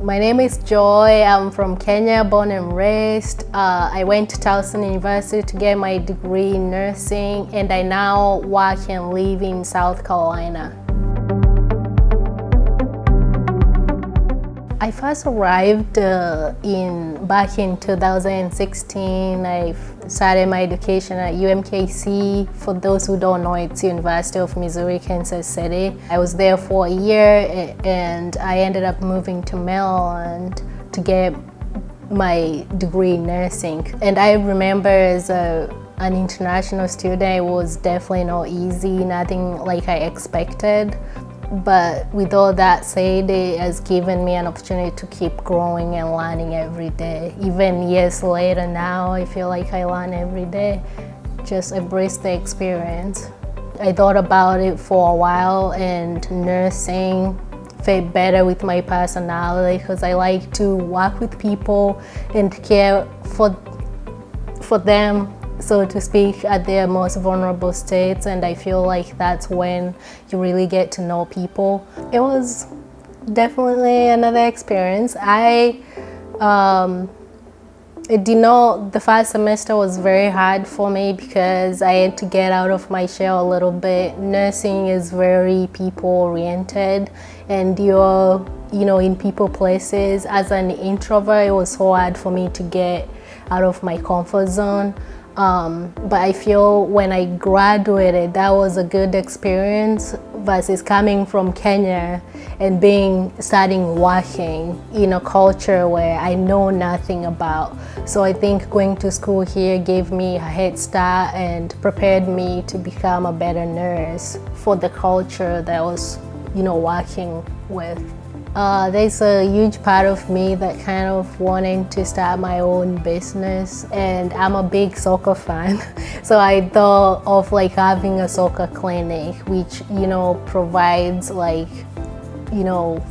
My name is Joy. I'm from Kenya, born and raised. I went to Towson University to get my degree in nursing, and I now work and live in South Carolina. I first arrived back in 2016. I started my education at UMKC. For those who don't know, it's University of Missouri, Kansas City. I was there for a year and I ended up moving to Maryland to get my degree in nursing. And I remember as an international student, it was definitely not easy, nothing like I expected. But with all that said, it has given me an opportunity to keep growing and learning every day. Even years later now, I feel like I learn every day. Just embrace the experience. I thought about it for a while, and nursing fit better with my personality because I like to work with people and care for them, so to speak, at their most vulnerable states, and I feel like that's when you really get to know people. It was definitely another experience. The first semester was very hard for me because I had to get out of my shell a little bit. Nursing is very people-oriented, and you're, in people places. As an introvert, it was so hard for me to get out of my comfort zone. But I feel when I graduated, that was a good experience versus coming from Kenya and starting working in a culture where I know nothing about. So I think going to school here gave me a head start and prepared me to become a better nurse for the culture that I was, working with. There's a huge part of me that kind of wanting to start my own business, and I'm a big soccer fan. So I thought of having a soccer clinic, which, provides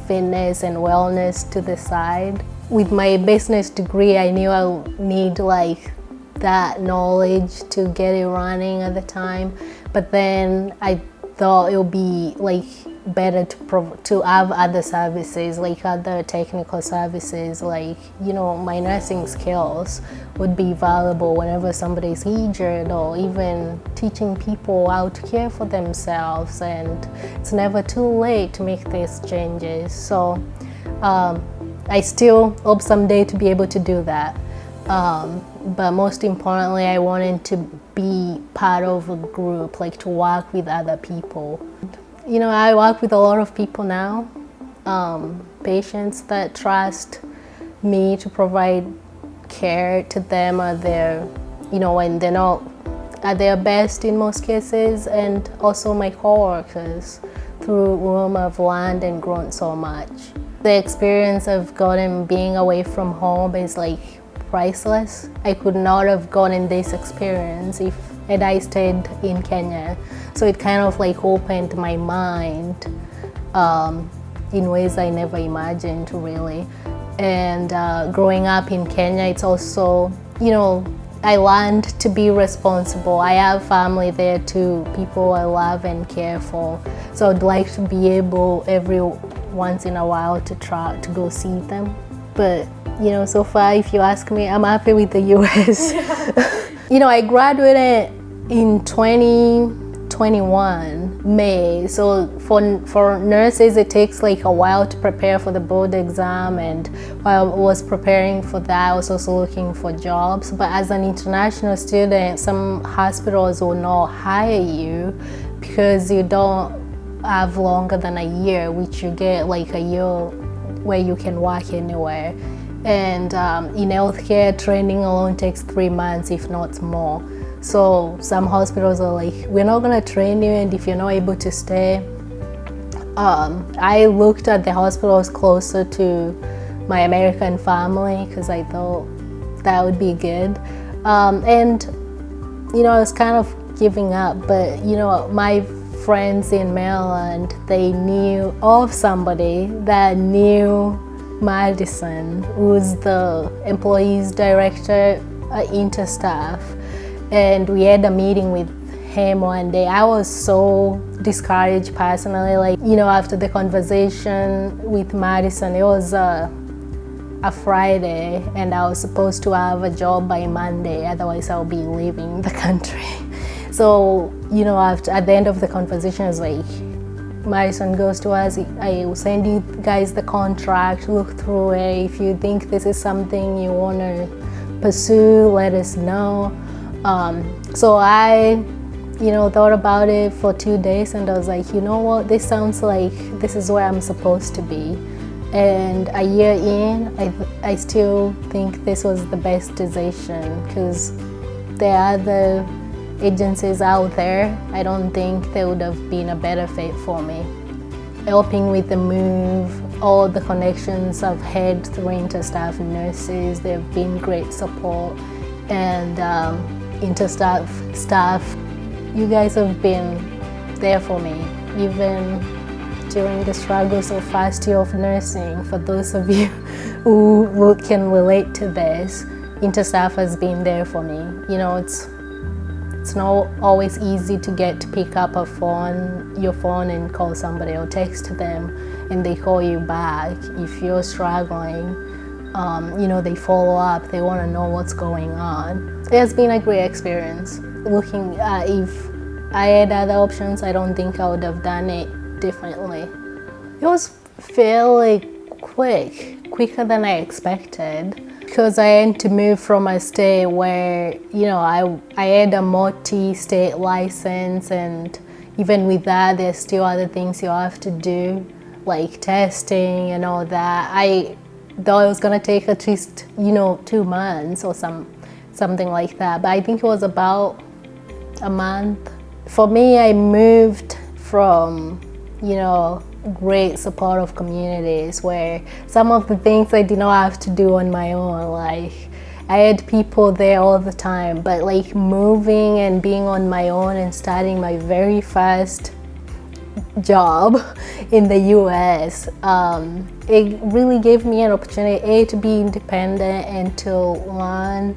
fitness and wellness to the side. With my business degree, I knew I would need that knowledge to get it running at the time. But then I thought it would be better to have other services, other technical services, my nursing skills would be valuable whenever somebody's injured, or even teaching people how to care for themselves, and it's never too late to make these changes. So I still hope someday to be able to do that. But most importantly, I wanted to be part of a group, to work with other people. I work with a lot of people now, patients that trust me to provide care to them when they're not at their best in most cases, and also my coworkers, through whom I've learned and grown so much. The experience I've gotten being away from home is priceless. I could not have gotten this experience if I stayed in Kenya. So it kind of opened my mind in ways I never imagined, really. And growing up in Kenya, it's also, I learned to be responsible. I have family there too, people I love and care for. So I'd like to be able every once in a while to try to go see them. But so far, if you ask me, I'm happy with the US. I graduated in 2021, May. So for nurses, it takes a while to prepare for the board exam. And while I was preparing for that, I was also looking for jobs. But as an international student, some hospitals will not hire you because you don't have longer than a year, which you get a year where you can work anywhere. And in healthcare, training alone takes 3 months, if not more. So some hospitals are we're not gonna train you, and if you're not able to stay. I looked at the hospitals closer to my American family because I thought that would be good. And I was kind of giving up, but my friends in Maryland, they knew of somebody that knew Madison, who's the employees director at Interstaff, and we had a meeting with him one day. I was so discouraged personally, after the conversation with Madison. It was a Friday and I was supposed to have a job by Monday, otherwise I'll be leaving the country. So, at the end of the conversation, I was like, Madison goes to us, I will send you guys the contract, look through it. If you think this is something you want to pursue, let us know. So I, thought about it for 2 days and I was like, you know what, this sounds like this is where I'm supposed to be. And a year in, I still think this was the best decision because there are other agencies out there. I don't think they would have been a better fit for me. Helping with the move, all the connections I've had through Interstaff nurses, they've been great support. And Interstaff staff, you guys have been there for me, even during the struggles of first year of nursing. For those of you who can relate to this, Interstaff has been there for me. It's not always easy to get to pick up your phone and call somebody or text them and they call you back. If you're struggling, they follow up, they want to know what's going on. It has been a great experience. Looking at if I had other options, I don't think I would have done it differently. It was fairly quicker than I expected. Because I had to move from a state where, I had a multi-state license, and even with that, there's still other things you have to do, like testing and all that. I thought it was gonna take at least, 2 months or something like that, but I think it was about a month. For me, I moved from, great supportive communities where some of the things I did not have to do on my own, like I had people there all the time, but like moving and being on my own and starting my very first job in the US, it really gave me an opportunity to be independent and to learn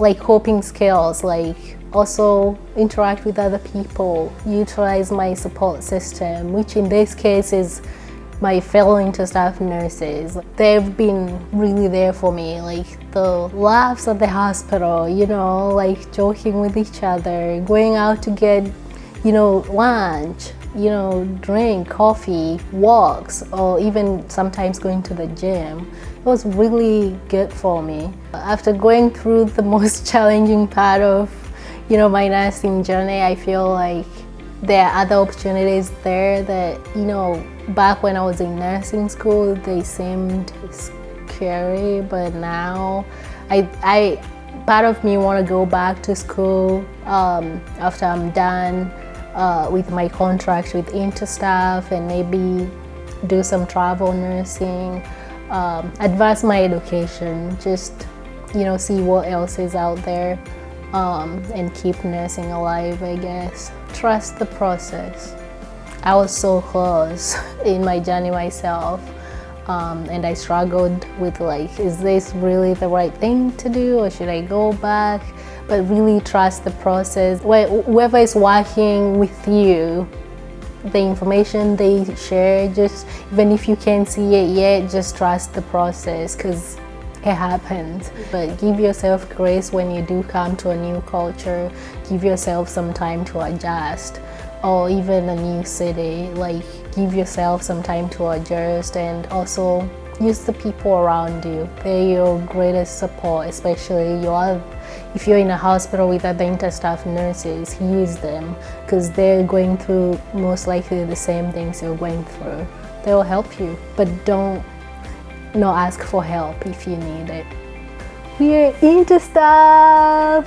like coping skills, like also interact with other people, utilize my support system, which in this case is my fellow Interstaff nurses. They've been really there for me, like the laughs at the hospital, like joking with each other, going out to get, lunch, drink, coffee, walks, or even sometimes going to the gym. It was really good for me. After going through the most challenging part of my nursing journey, I feel like there are other opportunities there that, back when I was in nursing school, they seemed scary, but now I part of me want to go back to school after I'm done with my contract with Interstaff and maybe do some travel nursing, advance my education, just, see what else is out there. And keep nursing alive, I guess. Trust the process. I was so close in my journey myself, and I struggled with like, is this really the right thing to do or should I go back? But really trust the process. Whoever is working with you, the information they share, just even if you can't see it yet, just trust the process because it happens. But give yourself grace when you do come to a new culture. Give yourself some time to adjust, or even a new city. Like, give yourself some time to adjust, and also use the people around you. They're your greatest support, especially if you're in a hospital with other Interstaff nurses. Use them because they're going through most likely the same things you're going through. They will help you, but don't ask for help if you need it. We're Interstaff!